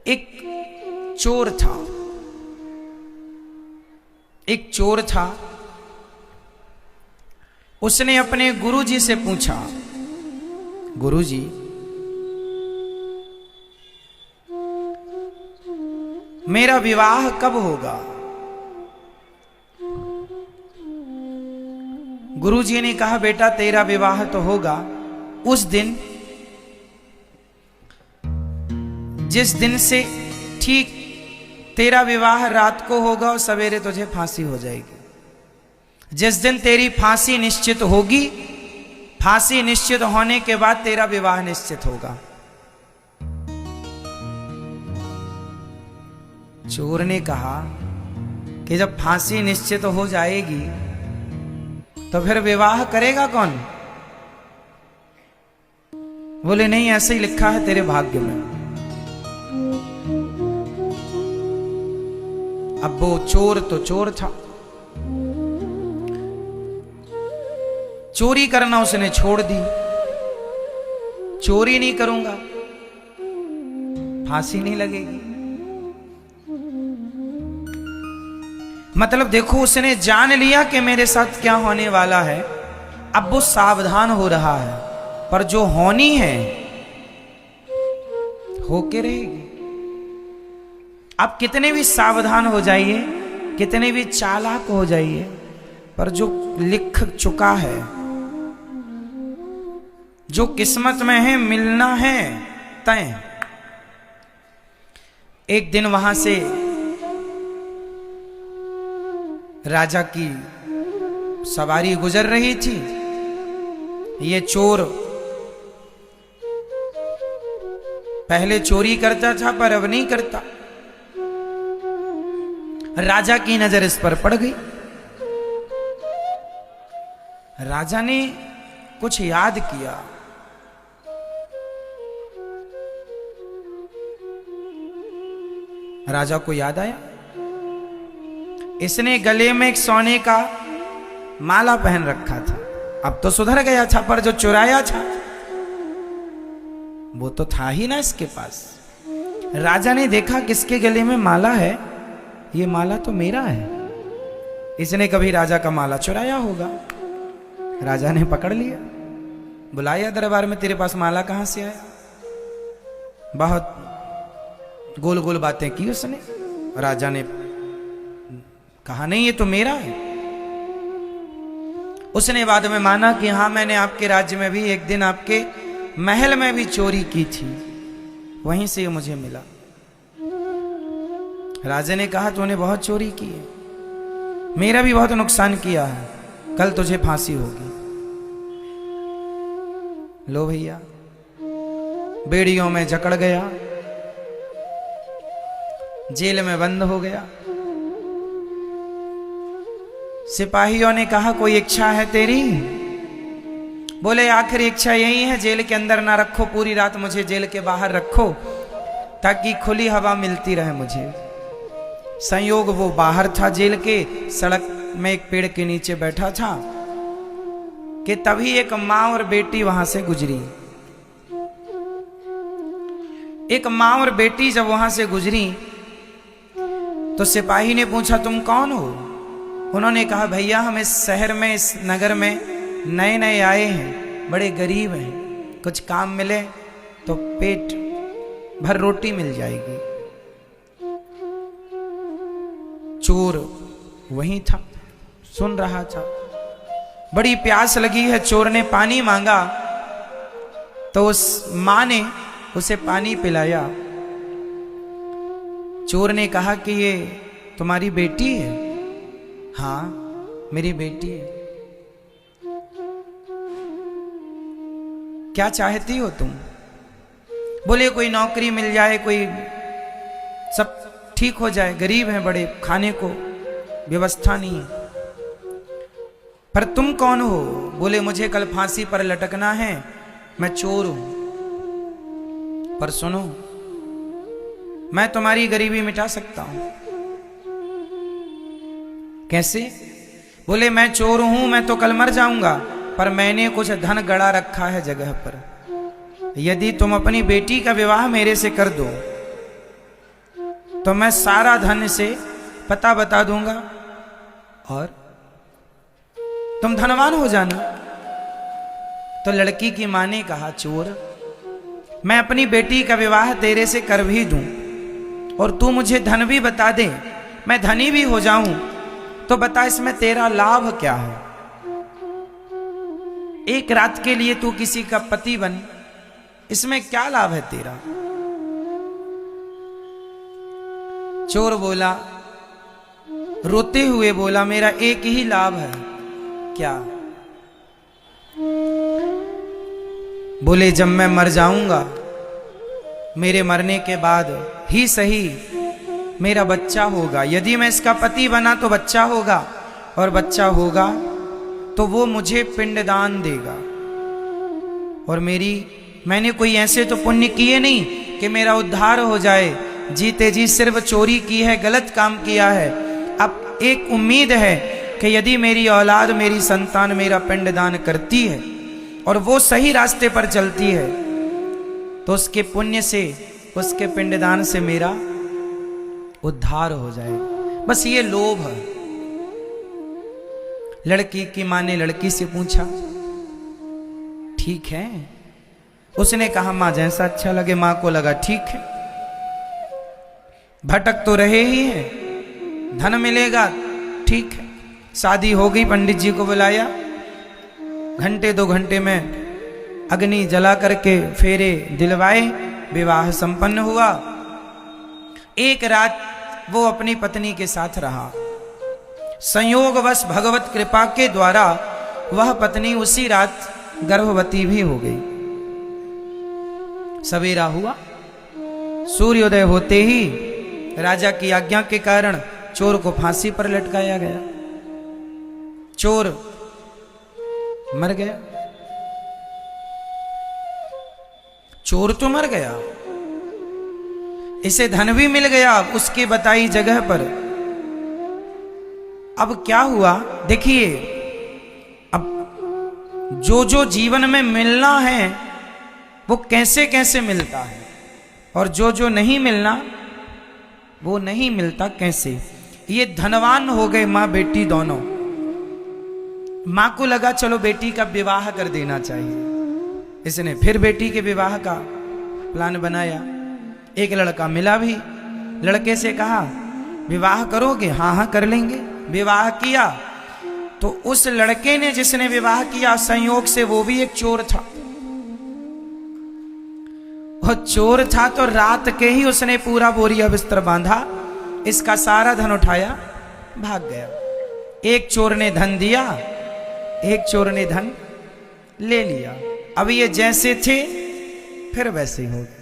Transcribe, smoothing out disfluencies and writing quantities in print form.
एक चोर था, एक चोर था। उसने अपने गुरुजी से पूछा, गुरुजी मेरा विवाह कब होगा? गुरुजी ने कहा, बेटा तेरा विवाह तो होगा उस दिन जिस दिन से ठीक तेरा विवाह रात को होगा और सवेरे तुझे फांसी हो जाएगी। जिस दिन तेरी फांसी निश्चित होगी, फांसी निश्चित होने के बाद तेरा विवाह निश्चित होगा। चोर ने कहा कि जब फांसी निश्चित हो जाएगी तो फिर विवाह करेगा कौन? बोले नहीं, ऐसे ही लिखा है तेरे भाग्य में। अब वो चोर तो चोर था, चोरी करना उसने छोड़ दी। चोरी नहीं करूंगा, फांसी नहीं लगेगी। मतलब देखो, उसने जान लिया कि मेरे साथ क्या होने वाला है। अब वो सावधान हो रहा है, पर जो होनी है होके रहेगी। आप कितने भी सावधान हो जाइए, कितने भी चालाक हो जाइए, पर जो लिख चुका है, जो किस्मत में है, मिलना है तय। एक दिन वहां से राजा की सवारी गुजर रही थी। ये चोर पहले चोरी करता था पर अब नहीं करता। राजा की नजर इस पर पड़ गई। राजा ने कुछ याद किया। राजा को याद आया, इसने गले में एक सोने का माला पहन रखा था। अब तो सुधर गया था, पर जो चुराया था वो तो था ही ना इसके पास। राजा ने देखा किसके गले में माला है, ये माला तो मेरा है। इसने कभी राजा का माला चुराया होगा। राजा ने पकड़ लिया, बुलाया दरबार में, तेरे पास माला कहां से आया? बहुत गोल गोल बातें की उसने। राजा ने कहा, नहीं ये तो मेरा है। उसने बाद में माना कि हाँ, मैंने आपके राज्य में भी एक दिन आपके महल में भी चोरी की थी, वहीं से ये मुझे मिला। राजा ने कहा, तूने बहुत चोरी की है, मेरा भी बहुत नुकसान किया है, कल तुझे फांसी होगी। लो भैया, बेड़ियों में जकड़ गया, जेल में बंद हो गया। सिपाहियों ने कहा, कोई इच्छा है तेरी? बोले, आखिरी इच्छा यही है, जेल के अंदर ना रखो, पूरी रात मुझे जेल के बाहर रखो, ताकि खुली हवा मिलती रहे मुझे। संयोग वो बाहर था जेल के, सड़क में एक पेड़ के नीचे बैठा था कि तभी एक माँ और बेटी वहां से गुजरी। एक माँ और बेटी जब वहां से गुजरी तो सिपाही ने पूछा, तुम कौन हो? उन्होंने कहा, भैया हम इस शहर में, इस नगर में नए नए आए हैं, बड़े गरीब हैं, कुछ काम मिले तो पेट भर रोटी मिल जाएगी। चोर वहीं था, सुन रहा था। बड़ी प्यास लगी है, चोर ने पानी मांगा तो उस मां ने उसे पानी पिलाया। चोर ने कहा कि ये तुम्हारी बेटी है? हाँ, मेरी बेटी है। क्या चाहती हो तुम? बोले, कोई नौकरी मिल जाए, कोई सब ठीक हो जाए, गरीब हैं बड़े, खाने को व्यवस्था नहीं है। पर तुम कौन हो? बोले, मुझे कल फांसी पर लटकना है, मैं चोर हूं। पर सुनो, मैं तुम्हारी गरीबी मिटा सकता हूं। कैसे? बोले, मैं चोर हूं, मैं तो कल मर जाऊंगा, पर मैंने कुछ धन गड़ा रखा है जगह पर। यदि तुम अपनी बेटी का विवाह मेरे से कर दो तो मैं सारा धन से पता बता दूंगा और तुम धनवान हो जाना। तो लड़की की मां ने कहा, चोर, मैं अपनी बेटी का विवाह तेरे से कर भी दूं और तू मुझे धन भी बता दे, मैं धनी भी हो जाऊं, तो बता इसमें तेरा लाभ क्या है? एक रात के लिए तू किसी का पति बन, इसमें क्या लाभ है तेरा? चोर बोला, रोते हुए बोला, मेरा एक ही लाभ है। क्या? बोले, जब मैं मर जाऊंगा, मेरे मरने के बाद ही सही मेरा बच्चा होगा। यदि मैं इसका पति बना तो बच्चा होगा, और बच्चा होगा तो वो मुझे पिंडदान देगा। और मैंने कोई ऐसे तो पुण्य किए नहीं कि मेरा उद्धार हो जाए। जीते जी सिर्फ चोरी की है, गलत काम किया है। अब एक उम्मीद है कि यदि मेरी औलाद, मेरी संतान मेरा पिंडदान करती है और वो सही रास्ते पर चलती है, तो उसके पुण्य से, उसके पिंडदान से मेरा उद्धार हो जाए। बस ये लोभ है। लड़की की मां ने लड़की से पूछा, ठीक है? उसने कहा, मां जैसा अच्छा लगे। मां को लगा ठीक है, भटक तो रहे ही हैं, धन मिलेगा, ठीक है। शादी हो गई, पंडित जी को बुलाया, घंटे 2 घंटे में अग्नि जला करके फेरे दिलवाए, विवाह संपन्न हुआ। एक रात वो अपनी पत्नी के साथ रहा। संयोगवश भगवत कृपा के द्वारा वह पत्नी उसी रात गर्भवती भी हो गई। सवेरा हुआ, सूर्योदय होते ही राजा की आज्ञा के कारण चोर को फांसी पर लटकाया गया। चोर मर गया। चोर तो मर गया, इसे धन भी मिल गया उसकी बताई जगह पर। अब क्या हुआ देखिए, अब जो जीवन में मिलना है वो कैसे कैसे मिलता है, और जो नहीं मिलना वो नहीं मिलता कैसे। ये धनवान हो गए मां बेटी दोनों। मां को लगा चलो बेटी का विवाह कर देना चाहिए। इसने फिर बेटी के विवाह का प्लान बनाया। एक लड़का मिला भी, लड़के से कहा, विवाह करोगे? हाँ हाँ कर लेंगे। विवाह किया तो उस लड़के ने जिसने विवाह किया, संयोग से वो भी एक चोर था। वो चोर था तो रात के ही उसने पूरा बोरिया बिस्तर बांधा, इसका सारा धन उठाया, भाग गया। एक चोर ने धन दिया, एक चोर ने धन ले लिया। अब ये जैसे थे फिर वैसे ही हो गए।